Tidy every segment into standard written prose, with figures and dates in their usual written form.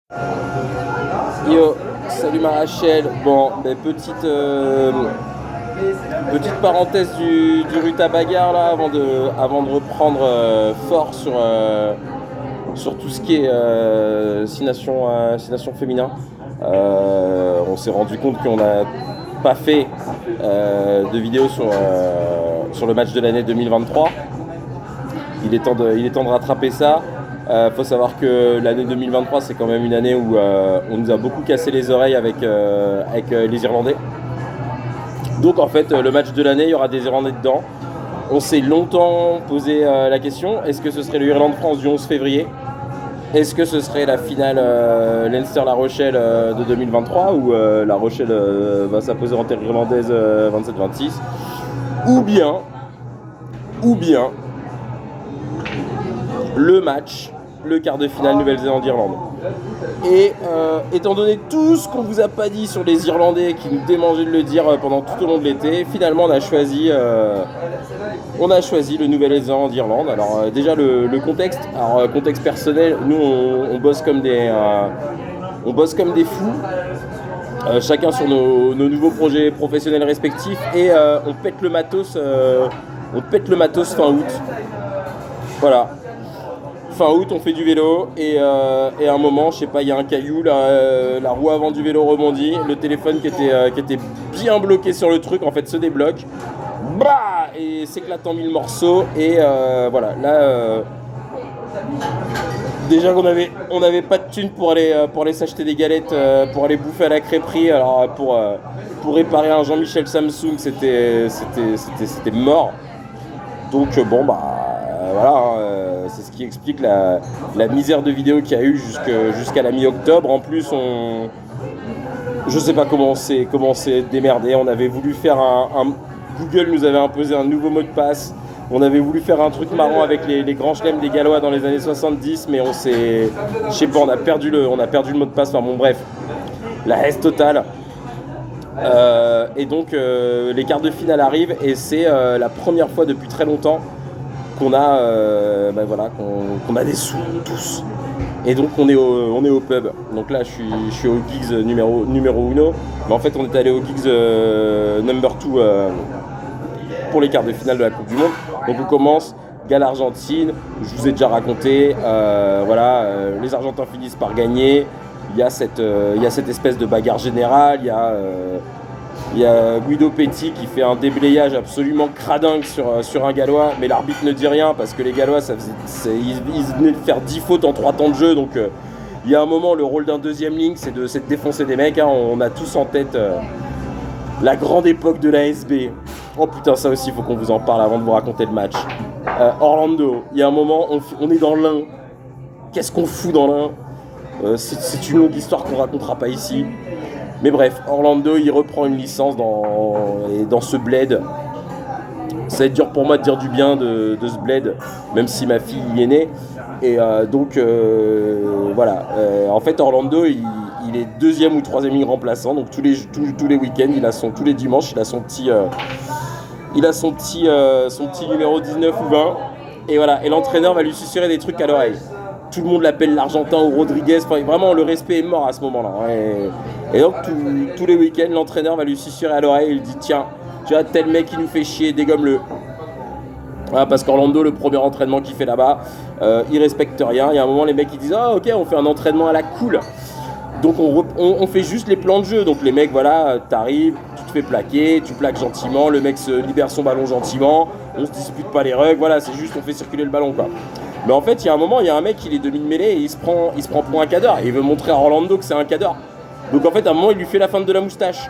Yo, salut ma Rachel. Bon, petite parenthèse du Ruta Bagarre là, avant de reprendre fort sur tout ce qui est Six Nations féminin. On s'est rendu compte qu'on n'a pas fait de vidéo sur le match de l'année 2023. Il est temps de rattraper ça. Faut savoir que l'année 2023, c'est quand même une année où on nous a beaucoup cassé les oreilles avec les Irlandais. Donc en fait, le match de l'année, il y aura des Irlandais dedans. On s'est longtemps posé la question, est-ce que ce serait le Irlande-France du 11 février? Est-ce que ce serait la finale Leinster-La Rochelle de 2023 où La Rochelle va s'imposer en terre irlandaise 27-26? Ou bien le match, le quart de finale Nouvelle-Zélande-Irlande. Et étant donné tout ce qu'on vous a pas dit sur les Irlandais qui nous démangeaient de le dire pendant tout au long de l'été, finalement on a choisi le Nouvelle-Zélande-Irlande. Alors déjà le contexte, contexte personnel, nous on bosse comme des fous. Chacun sur nos nouveaux projets professionnels respectifs et on pète le matos fin août. Voilà. Fin août, on fait du vélo et à un moment, je sais pas, il y a un caillou, la roue avant du vélo rebondit, le téléphone qui était bien bloqué sur le truc, en fait, se débloque, bah, et s'éclate en mille morceaux et voilà. Là, déjà qu'on avait pas de thunes pour aller s'acheter des galettes, pour aller bouffer à la crêperie. Alors pour réparer un Jean-Michel Samsung, c'était mort. Donc bon bah voilà, c'est ce qui explique la misère de vidéos qu'il y a eu jusqu'à la mi-octobre. En plus, je sais pas comment on s'est démerdé. On avait voulu faire Google nous avait imposé un nouveau mot de passe. On avait voulu faire un truc marrant avec les grands chelems des Gallois dans les années 70, mais je sais pas, on a perdu le mot de passe. Enfin bon, bref, la haisse totale. Et donc les quarts de finale arrivent et c'est la première fois depuis très longtemps qu'on a qu'on a des sous tous. Et donc on est au pub. Donc là je suis au Gigs numéro 1, mais en fait on est allé au Gigs number 2 pour les quarts de finale de la Coupe du Monde. Donc on commence Galles-Argentine, je vous ai déjà raconté, les Argentins finissent par gagner. Il y a cette espèce de bagarre générale. Il y a Guido Petti qui fait un déblayage absolument cradingue sur un Gallois, mais l'arbitre ne dit rien parce que les Gallois, ils venaient de faire 10 fautes en 3 temps de jeu. Donc il y a un moment, le rôle d'un deuxième ligne, c'est de défoncer des mecs. Hein. On a tous en tête la grande époque de la SB. Oh putain, ça aussi, il faut qu'on vous en parle avant de vous raconter le match. Orlando, il y a un moment, on est dans l'Ain. Qu'est-ce qu'on fout dans l'Ain? C'est une longue histoire qu'on racontera pas ici. Mais bref, Orlando, il reprend une licence dans ce bled. Ça va être dur pour moi de dire du bien de ce bled, même si ma fille y est née. Et voilà. En fait, Orlando, il est deuxième ou troisième ligne remplaçant. Donc tous les week-ends, tous les dimanches, il a son petit numéro 19 ou 20. Et voilà. Et l'entraîneur va lui susurrer des trucs à l'oreille. Tout le monde l'appelle l'Argentin ou Rodriguez. Enfin, vraiment, le respect est mort à ce moment-là. Et donc, tous les week-ends, l'entraîneur va lui susurrer à l'oreille. Il dit, tiens, tu vois, tel mec qui nous fait chier, dégomme-le. Voilà, parce qu'Orlando, le premier entraînement qu'il fait là-bas, il respecte rien. Il y a un moment, les mecs, ils disent, ah, ok, on fait un entraînement à la cool. Donc, on fait juste les plans de jeu. Donc, les mecs, voilà, t'arrives, tu te fais plaquer, tu plaques gentiment, le mec se libère son ballon gentiment, on se dispute pas les rugs, voilà, c'est juste, on fait circuler le ballon, quoi. Mais en fait, il y a un moment, il y a un mec, il est demi-mêlée et il se prend pour un cadre et il veut montrer à Orlando que c'est un cadre. Donc en fait, à un moment, il lui fait la feinte de la moustache.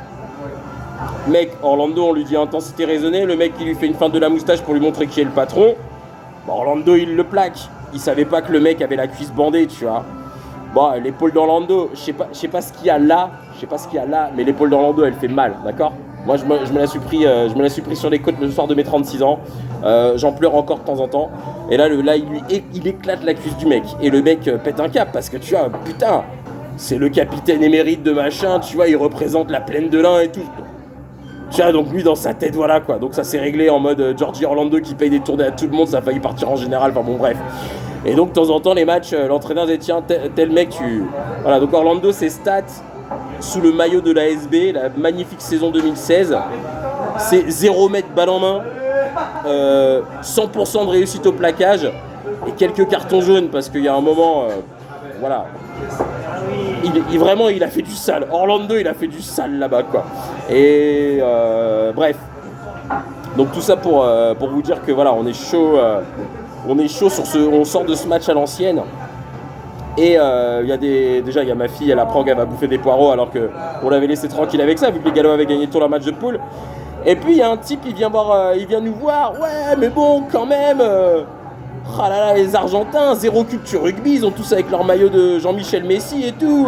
Mec, Orlando, on lui dit intensité raisonnée. Le mec, il lui fait une feinte de la moustache pour lui montrer qui est le patron. Bah, Orlando, il le plaque. Il savait pas que le mec avait la cuisse bandée, tu vois. Bon, l'épaule d'Orlando, je sais pas ce qu'il y a là, mais l'épaule d'Orlando, elle fait mal, d'accord? Moi, je me la suis pris sur les côtes le soir de mes 36 ans. J'en pleure encore de temps en temps. Et là, il éclate la cuisse du mec. Et le mec pète un cap parce que tu vois, putain, c'est le capitaine émérite de machin, tu vois, il représente la plaine de l'Ain et tout. Tu vois, donc lui, dans sa tête, voilà quoi. Donc ça s'est réglé en mode Georgie Orlando qui paye des tournées à tout le monde, ça a failli partir en général, enfin bon, bref. Et donc, de temps en temps, les matchs, l'entraîneur dit tiens, tel mec, tu. Voilà, donc Orlando, ses stats sous le maillot de l'ASB, la magnifique saison 2016, c'est 0 mètre balle en main, 100% de réussite au plaquage et quelques cartons jaunes parce qu'il y a un moment, voilà. Vraiment, il a fait du sale. Orlando, il a fait du sale là-bas, quoi. Et bref. Donc tout ça pour vous dire que voilà, on est chaud sur on sort de ce match à l'ancienne. Et déjà il y a ma fille, elle apprend qu'elle va bouffer des poireaux alors qu'on l'avait laissé tranquille avec ça vu que les Gallois avaient gagné tout leur match de poule. Et puis il y a un type, il vient nous voir, ouais mais bon quand même. Ah là là, les Argentins, zéro culture rugby, ils ont tous avec leur maillot de Jean-Michel Messi et tout.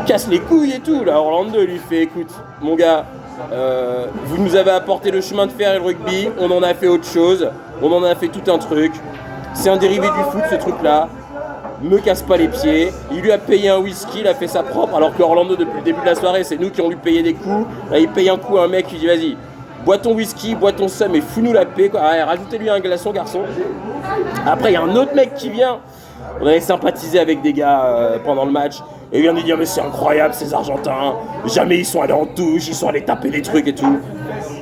Casse les couilles et tout. Là, Orlando lui fait écoute, mon gars, vous nous avez apporté le chemin de fer et le rugby, on en a fait autre chose, on en a fait tout un truc. C'est un dérivé du foot ce truc-là. Me casse pas les pieds. Il lui a payé un whisky, il a fait sa propre, alors que Orlando depuis le début de la soirée, c'est nous qui on lui payé des coups. Là, il paye un coup à un mec qui dit vas-y. Bois ton whisky, bois ton seum et fous-nous la paix, quoi. Ouais, rajoutez-lui un glaçon, garçon. Après, il y a un autre mec qui vient. On avait sympathisé avec des gars pendant le match. Et il vient nous dire mais c'est incroyable ces Argentins. Jamais ils sont allés en touche, ils sont allés taper des trucs et tout.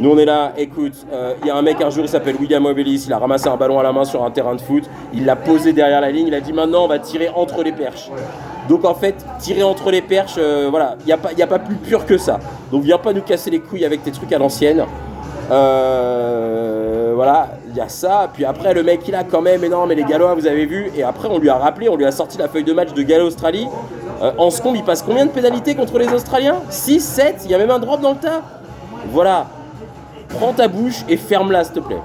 Nous on est là, écoute, il y a un mec un jour, il s'appelle William Mobelis, il a ramassé un ballon à la main sur un terrain de foot. Il l'a posé derrière la ligne, il a dit maintenant on va tirer entre les perches. Donc en fait, tirer entre les perches, voilà, il n'y a pas plus pur que ça. Donc viens pas nous casser les couilles avec tes trucs à l'ancienne. Voilà, il y a ça. Puis après, le mec, il a quand même énorme. Et les Gallois, vous avez vu. Et après, on lui a rappelé, on lui a sorti la feuille de match de Galles-Australie. En seconde, il passe combien de pénalités contre les Australiens ? 6, 7. Il y a même un drop dans le tas. Voilà. Prends ta bouche et ferme-la, s'il te plaît.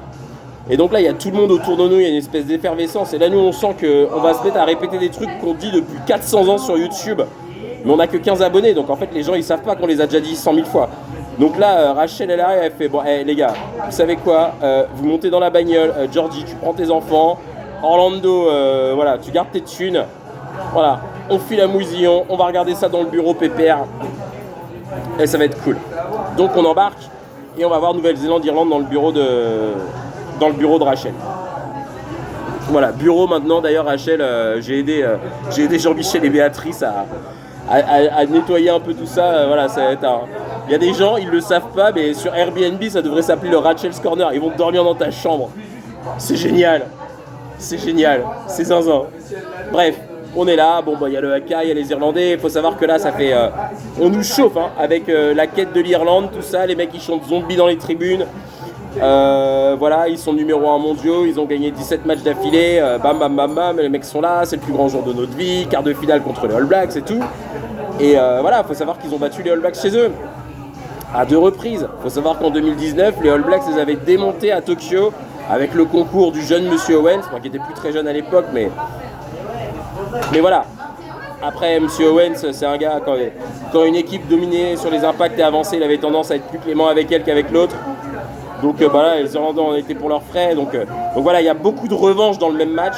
Et donc là, il y a tout le monde autour de nous. Il y a une espèce d'effervescence. Et là, nous, on sent qu'on va se mettre à répéter des trucs qu'on dit depuis 400 ans sur YouTube. Mais on n'a que 15 abonnés. Donc en fait, les gens, ils savent pas qu'on les a déjà dit 100 000 fois. Donc là, Rachel, elle arrive, elle fait bon, les gars, vous savez quoi, vous montez dans la bagnole, Georgie, tu prends tes enfants, Orlando, voilà, tu gardes tes thunes, voilà, on file à Mousillon, on va regarder ça dans le bureau pépère, et ça va être cool. Donc on embarque et on va voir Nouvelle-Zélande-Irlande dans le bureau de Rachel. Voilà, bureau maintenant. D'ailleurs, Rachel, j'ai aidé Jean-Michel et Béatrice à nettoyer un peu tout ça. Voilà, ça va être un. Il y a des gens, ils le savent pas, mais sur Airbnb, ça devrait s'appeler le Rachel's Corner. Ils vont dormir dans ta chambre. C'est génial. C'est génial. C'est zinzin. Bref, on est là. Bon, bah, il y a le haka, il y a les Irlandais. Il faut savoir que là, ça fait. On nous chauffe hein, avec la quête de l'Irlande, tout ça. Les mecs, ils chantent zombie dans les tribunes. Voilà, ils sont numéro 1 mondiaux. Ils ont gagné 17 matchs d'affilée. Bam, bam, bam, bam. Les mecs sont là. C'est le plus grand jour de notre vie. Quart de finale contre les All Blacks et tout. Et voilà, il faut savoir qu'ils ont battu les All Blacks chez eux. À 2 reprises. Il faut savoir qu'en 2019, les All Blacks les avaient démontés à Tokyo avec le concours du jeune Monsieur Owens, moi qui était plus très jeune à l'époque, mais voilà. Après, Monsieur Owens, c'est un gars, quand une équipe dominée sur les impacts et avancée, il avait tendance à être plus clément avec elle qu'avec l'autre. Donc voilà, les Irlandais en étaient pour leurs frais. Donc voilà, il y a beaucoup de revanches dans le même match.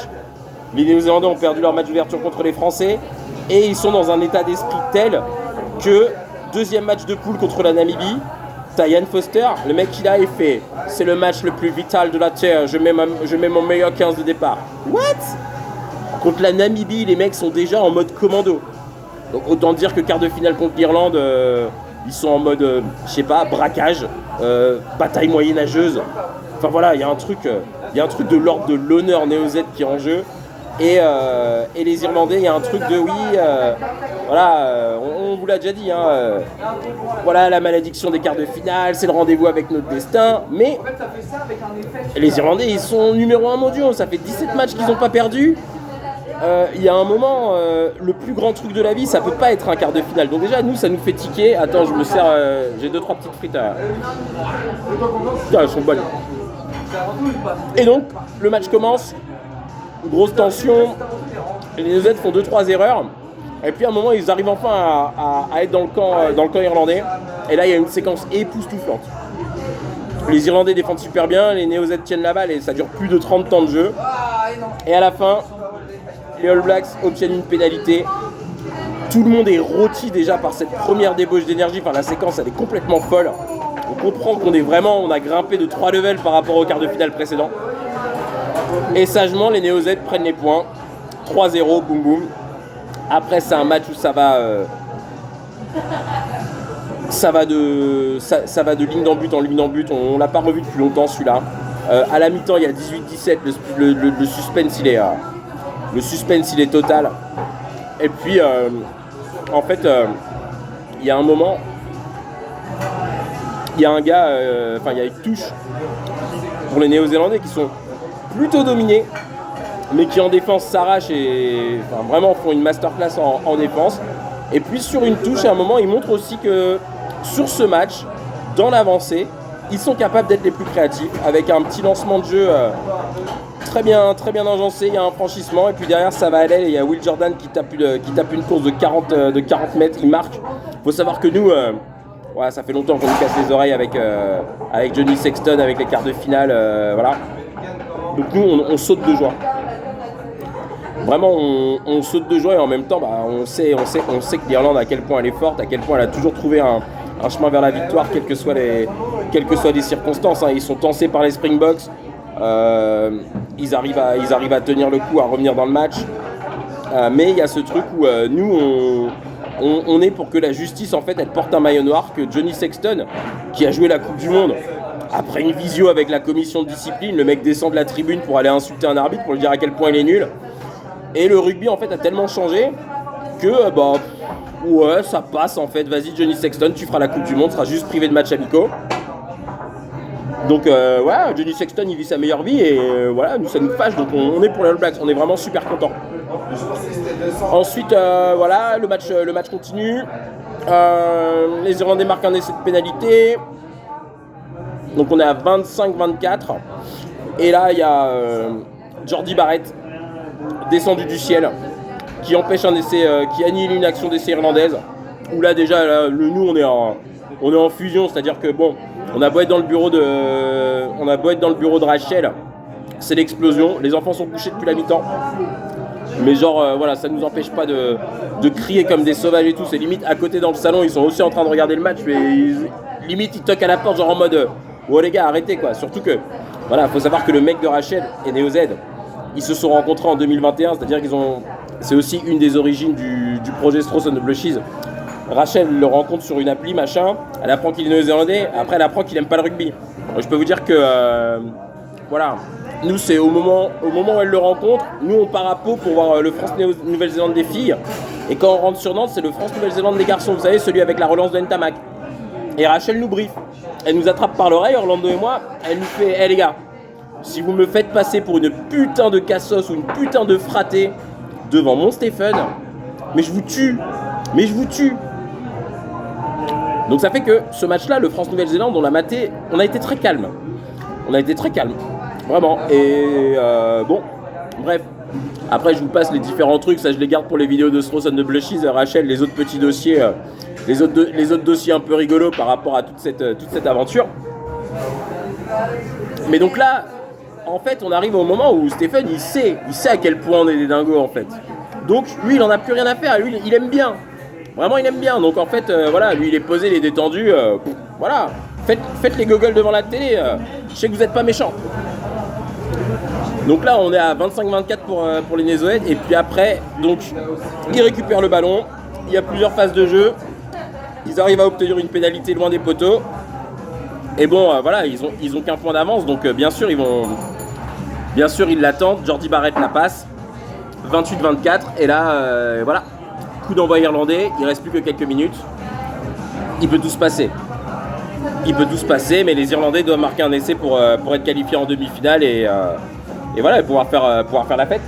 Les Néo-Zélandais ont perdu leur match d'ouverture contre les Français et ils sont dans un état d'esprit tel que deuxième match de poule contre la Namibie, t'as Ian Foster, le mec qui là il fait c'est le match le plus vital de la terre, je mets mon meilleur 15 de départ. What? Contre la Namibie, les mecs sont déjà en mode commando. Donc autant dire que quart de finale contre l'Irlande, ils sont en mode, je sais pas, braquage, bataille moyenâgeuse. Enfin voilà, il y a un truc de l'ordre de l'honneur néo-Z qui est en jeu. Et les Irlandais, il y a un truc de oui, voilà, on vous l'a déjà dit, hein, voilà la malédiction des quarts de finale, c'est le rendez-vous avec notre destin, mais les Irlandais, ils sont numéro 1 mondiaux, ça fait 17 matchs qu'ils n'ont pas perdu. Il y a un moment, le plus grand truc de la vie, ça peut pas être un quart de finale. Donc déjà, nous, ça nous fait tiquer. Attends, je me sers, j'ai 2-3 petites frites à. Putain, elles sont bonnes. Et donc, le match commence. Grosse tension, les Néo-Z font 2-3 erreurs, et puis à un moment ils arrivent enfin à être dans le camp irlandais, et là il y a une séquence époustouflante. Les Irlandais défendent super bien, les Néo-Z tiennent la balle et ça dure plus de 30 temps de jeu, et à la fin, les All Blacks obtiennent une pénalité. Tout le monde est rôti déjà par cette première débauche d'énergie, enfin la séquence elle est complètement folle. On comprend on a grimpé de 3 levels par rapport au quart de finale précédent. Et sagement, les Néo-Z prennent les points. 3-0, boum boum. Après, c'est un match où ça va de ligne en but en ligne en but. On l'a pas revu depuis longtemps celui-là. À la mi-temps, il y a 18-17. Le suspense, il est total. Et puis, en fait, il y a un moment, il y a un gars, il y a une touche pour les Néo-Zélandais qui sont plutôt dominés, mais qui en défense s'arrachent et vraiment font une masterclass en défense. Et puis sur une touche, à un moment, ils montrent aussi que sur ce match, dans l'avancée, ils sont capables d'être les plus créatifs, avec un petit lancement de jeu très bien agencé, il y a un franchissement, et puis derrière ça va aller, et il y a Will Jordan qui tape une course de 40 mètres, il marque. Il faut savoir que nous, ça fait longtemps qu'on nous casse les oreilles avec Johnny Sexton, avec les quarts de finale, voilà. Donc nous, on saute de joie. Vraiment, on saute de joie et en même temps, on sait que l'Irlande, à quel point elle est forte, à quel point elle a toujours trouvé un chemin vers la victoire, quelles que soient les circonstances. Ils sont tensés par les Springboks, ils arrivent à tenir le coup, à revenir dans le match. Mais il y a ce truc où nous, on est pour que la justice, en fait, elle porte un maillot noir, que Johnny Sexton, qui a joué la Coupe du Monde, après une visio avec la commission de discipline, le mec descend de la tribune pour aller insulter un arbitre, pour lui dire à quel point il est nul. Et le rugby en fait a tellement changé que ça passe en fait. Vas-y Johnny Sexton, tu feras la Coupe du Monde, tu seras juste privé de matchs amicaux. Donc Johnny Sexton il vit sa meilleure vie et nous ça nous fâche, donc on est pour les All Blacks, on est vraiment super contents. Ensuite le match continue. Les Irlandais marquent un essai de pénalité. Donc on est à 25-24. Et là il y a Jordie Barrett descendu du ciel, qui empêche un essai, qui annihile une action d'essai irlandaise. Où là déjà, nous on est en fusion, c'est-à-dire que on a beau être dans le bureau de Rachel, c'est l'explosion. Les enfants sont couchés depuis la mi-temps, mais ça nous empêche pas de crier comme des sauvages et tout. C'est limite à côté dans le salon, ils sont aussi en train de regarder le match, mais limite ils toquent à la porte genre en mode oh les gars arrêtez quoi. Surtout que faut savoir que le mec de Rachel est Néo-Z. Ils se sont rencontrés en 2021, c'est-à-dire c'est aussi une des origines du projet Straws on the Blushies. Rachel le rencontre sur une appli, machin, elle apprend qu'il est néo-zélandais, après elle apprend qu'il aime pas le rugby. Donc, je peux vous dire que, nous c'est au moment où elle le rencontre, nous on part à Pau pour voir le France-Nouvelle-Zélande des filles, et quand on rentre sur Nantes, c'est le France-Nouvelle-Zélande des garçons, vous savez, celui avec la relance de Ntamak. Et Rachel nous brief, elle nous attrape par l'oreille, Orlando et moi, elle nous fait, les gars, si vous me faites passer pour une putain de cassos ou une putain de fraté devant mon Stephen, mais je vous tue. Donc ça fait que ce match-là, le France-Nouvelle-Zélande, on l'a maté, on a été très calme. Vraiment. Et bref. Après, je vous passe les différents trucs, ça je les garde pour les vidéos de Straws on the Blushies, Rachel, les autres petits dossiers, les autres dossiers un peu rigolos par rapport à toute cette aventure. Mais donc là, en fait, on arrive au moment où Stephen, il sait à quel point on est des dingos, en fait. Donc, lui, il en a plus rien à faire. Lui, il aime bien. Vraiment, il aime bien. Donc, en fait, lui, il est posé, il est détendu. Faites les gogoles devant la télé. Je sais que vous n'êtes pas méchants. Donc là, on est à 25-24 pour les Nézoèdes. Et puis après, donc, ils récupèrent le ballon. Il y a plusieurs phases de jeu. Ils arrivent à obtenir une pénalité loin des poteaux. Et ils ont qu'un point d'avance, donc bien sûr ils l'attendent. Jordie Barrett la passe, 28-24, et là, coup d'envoi irlandais, il reste plus que quelques minutes. Il peut tout se passer, mais les Irlandais doivent marquer un essai pour être qualifiés en demi-finale et pouvoir faire la fête.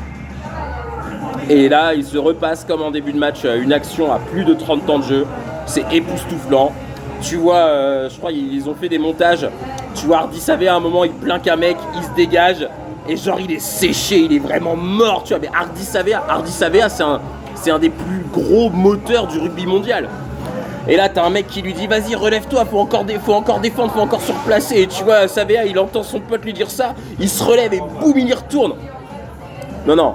Et là, ils se repassent comme en début de match, une action à plus de 30 temps de jeu, c'est époustouflant. Tu vois, je crois ils ont fait des montages. Tu vois, Hardy Savea à un moment, il plaint qu'un mec, il se dégage et genre il est séché, il est vraiment mort. Tu vois, mais Hardy Savea, c'est un des plus gros moteurs du rugby mondial. Et là, t'as un mec qui lui dit, vas-y, relève-toi, faut encore défendre, faut encore surplacer. Et tu vois, Savea, il entend son pote lui dire ça, il se relève et boum, il y retourne. Non,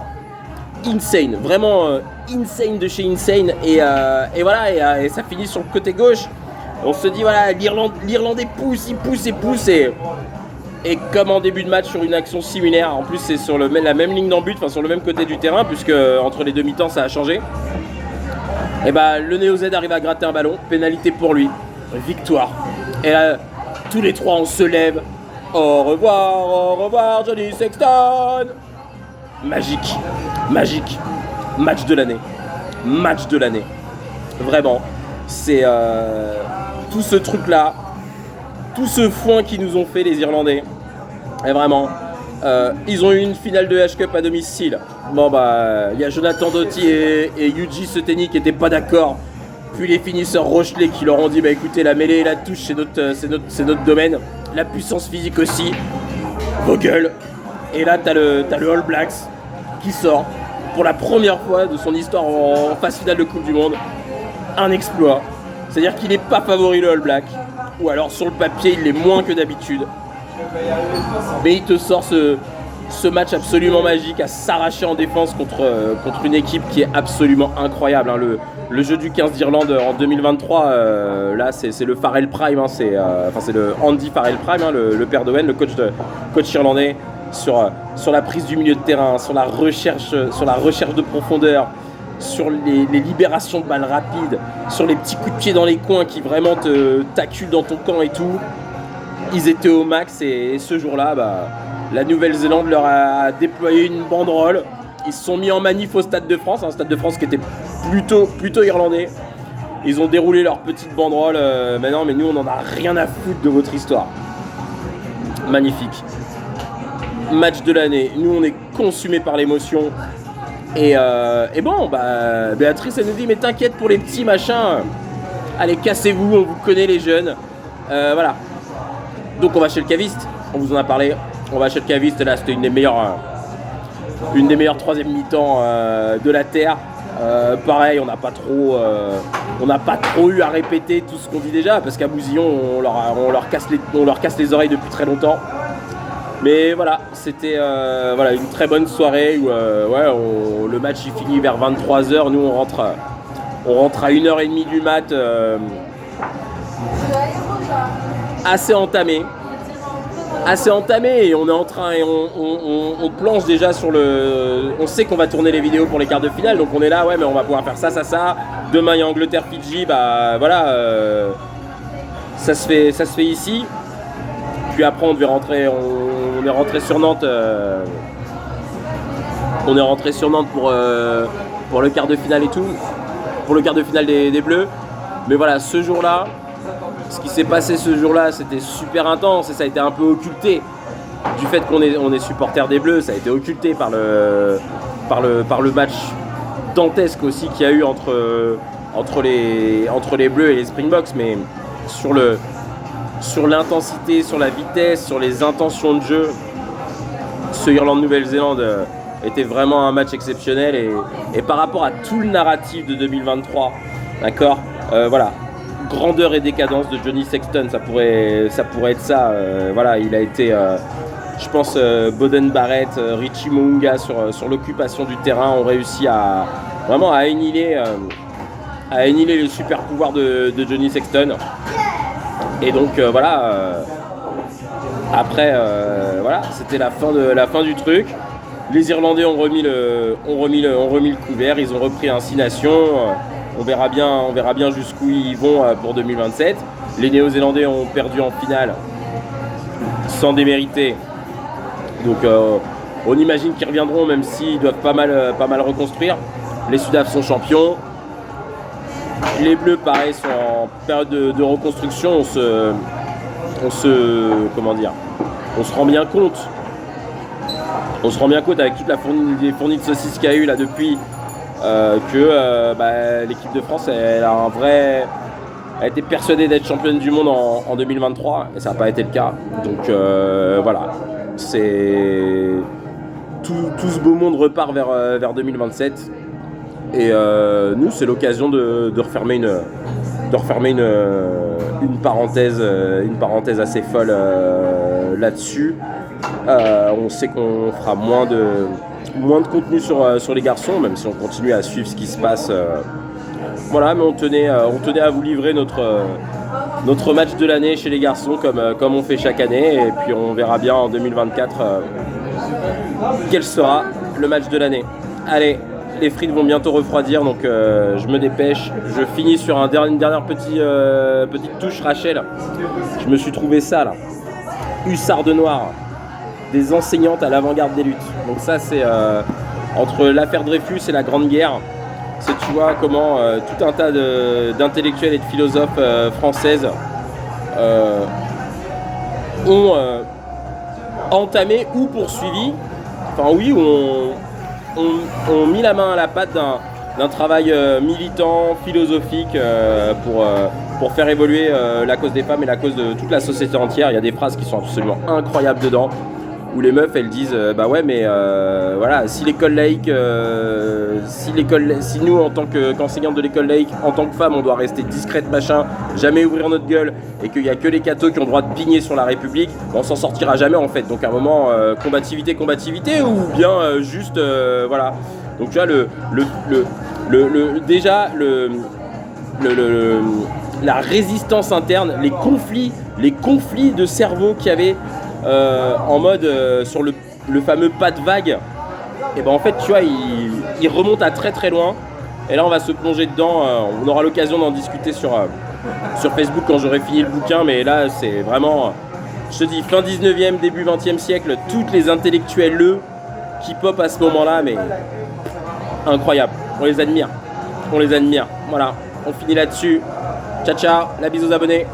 insane, vraiment insane de chez insane. Et ça finit sur le côté gauche. On se dit, l'Irlandais pousse et Et comme en début de match sur une action similaire, en plus c'est sur la même ligne d'en but, enfin sur le même côté du terrain, puisque entre les deux mi-temps ça a changé. Et bah le Néo Z arrive à gratter un ballon, pénalité pour lui, victoire. Et là, tous les trois on se lève. Au revoir Johnny Sexton. Magique, magique, match de l'année, match de l'année. Vraiment, c'est tout ce truc-là, tout ce foin qu'ils nous ont fait les Irlandais. Et vraiment, ils ont eu une finale de H-Cup à domicile. Bon bah, il y a Jonathan Doughty et Yuji Seteni qui n'étaient pas d'accord. Puis les finisseurs Rochelet qui leur ont dit bah écoutez, la mêlée et la touche c'est notre domaine. La puissance physique aussi. Vos gueules. Et là t'as le All Blacks qui sort pour la première fois de son histoire en phase finale de Coupe du Monde. Un exploit. C'est-à-dire qu'il n'est pas favori le All Black. Ou alors sur le papier il l'est moins que d'habitude. Mais il te sort ce match absolument magique à s'arracher en défense contre une équipe qui est absolument incroyable. Hein. Le jeu du 15 d'Irlande en 2023, là c'est le Farrell Prime, hein. C'est le Andy Farrell Prime, hein, le père d'Owen, le coach irlandais, sur la prise du milieu de terrain, sur la recherche de profondeur, sur les libérations de balles rapides, sur les petits coups de pied dans les coins qui vraiment t'acculent dans ton camp et tout. Ils étaient au max et ce jour-là, bah, la Nouvelle-Zélande leur a déployé une banderole. Ils se sont mis en manif au Stade de France, un Stade de France qui était plutôt irlandais. Ils ont déroulé leur petite banderole. Mais non, mais nous, on n'en a rien à foutre de votre histoire. Magnifique. Match de l'année. Nous, on est consumés par l'émotion. Et bon, bah, Béatrice, elle nous dit, mais t'inquiète pour les petits machins. Allez, cassez-vous, on vous connaît les jeunes. Voilà. Donc on va chez le caviste, on vous en a parlé. On va chez le caviste, là c'était une des meilleures troisième mi-temps de la Terre. Pareil, on n'a pas trop eu à répéter tout ce qu'on dit déjà, parce qu'à Bousillon, on leur casse les oreilles depuis très longtemps. Mais voilà, c'était une très bonne soirée où le match il finit vers 23h. Nous on rentre à 1h30 du mat. Assez entamé et on est en train et on planche déjà sur on sait qu'on va tourner les vidéos pour les quarts de finale, donc on est là, ouais, mais on va pouvoir faire ça. Demain il y a Angleterre-Fidji, bah voilà, ça se fait ici. Puis après on devait rentrer, on est rentré sur Nantes. On est rentré sur Nantes pour le quart de finale et tout, pour le quart de finale des Bleus. Mais voilà, ce jour-là. Ce qui s'est passé ce jour-là, c'était super intense et ça a été un peu occulté du fait qu'on est supporter des Bleus. Ça a été occulté par le match dantesque aussi qu'il y a eu entre les Bleus et les Springboks. Mais sur l'intensité, sur la vitesse, sur les intentions de jeu, ce Irlande-Nouvelle-Zélande était vraiment un match exceptionnel et par rapport à tout le narratif de 2023, d'accord, voilà. Grandeur et décadence de Johnny Sexton, ça pourrait être ça. Voilà, il a été, je pense, Boden Barrett, Richie Mo'unga sur l'occupation du terrain ont réussi à annihiler les super pouvoirs de Johnny Sexton. Et donc après, c'était la fin du truc. Les Irlandais ont remis le couvert, ils ont repris un 6 nations. On verra bien jusqu'où ils vont pour 2027. Les Néo-Zélandais ont perdu en finale sans démériter. Donc on imagine qu'ils reviendront, même s'ils doivent pas mal reconstruire. Les Sudaf sont champions. Les Bleus, pareil, sont en période de reconstruction. On se rend bien compte. Avec toute la fournie de saucisses qu'il y a eu là depuis. L'équipe de France elle a été persuadée d'être championne du monde en 2023 et ça n'a pas été le cas. Donc voilà, c'est tout ce beau monde repart vers 2027 et nous c'est l'occasion de refermer une parenthèse assez folle là-dessus. On sait qu'on fera moins de contenu sur les garçons, même si on continue à suivre ce qui se passe. Voilà, mais on tenait à vous livrer notre match de l'année chez les garçons, comme on fait chaque année. Et puis on verra bien en 2024 quel sera le match de l'année. Allez, les frites vont bientôt refroidir, donc je me dépêche. Je finis sur une dernière petite touche Rachel. Je me suis trouvé ça là. Hussards de noir, des enseignantes à l'avant-garde des luttes. Donc ça c'est entre l'affaire Dreyfus et la Grande Guerre. C'est, tu vois, comment tout un tas d'intellectuels et de philosophes françaises ont entamé ou poursuivi, enfin oui, ont mis la main à la pâte d'un travail militant, philosophique pour faire évoluer la cause des femmes et la cause de toute la société entière. Il y a des phrases qui sont absolument incroyables dedans, où les meufs elles disent bah ouais mais voilà, si l'école laïque si nous en tant qu'enseignantes de l'école laïque, en tant que femmes on doit rester discrète machin, jamais ouvrir notre gueule, et qu'il n'y a que les cathos qui ont le droit de pigner sur la République, on s'en sortira jamais en fait. Donc à un moment combativité ou bien juste voilà. Donc tu vois la résistance interne, les conflits de cerveau qu'il y avait en mode sur le fameux pas de vague, et ben en fait tu vois il remonte à très très loin, et là on va se plonger dedans. On aura l'occasion d'en discuter sur Facebook quand j'aurai fini le bouquin, mais là c'est vraiment, je te dis, fin 19e, début 20e siècle, toutes les intellectuels qui pop à ce moment là, mais incroyable, on les admire, voilà, on finit là-dessus. Ciao ciao, la bise aux abonnés.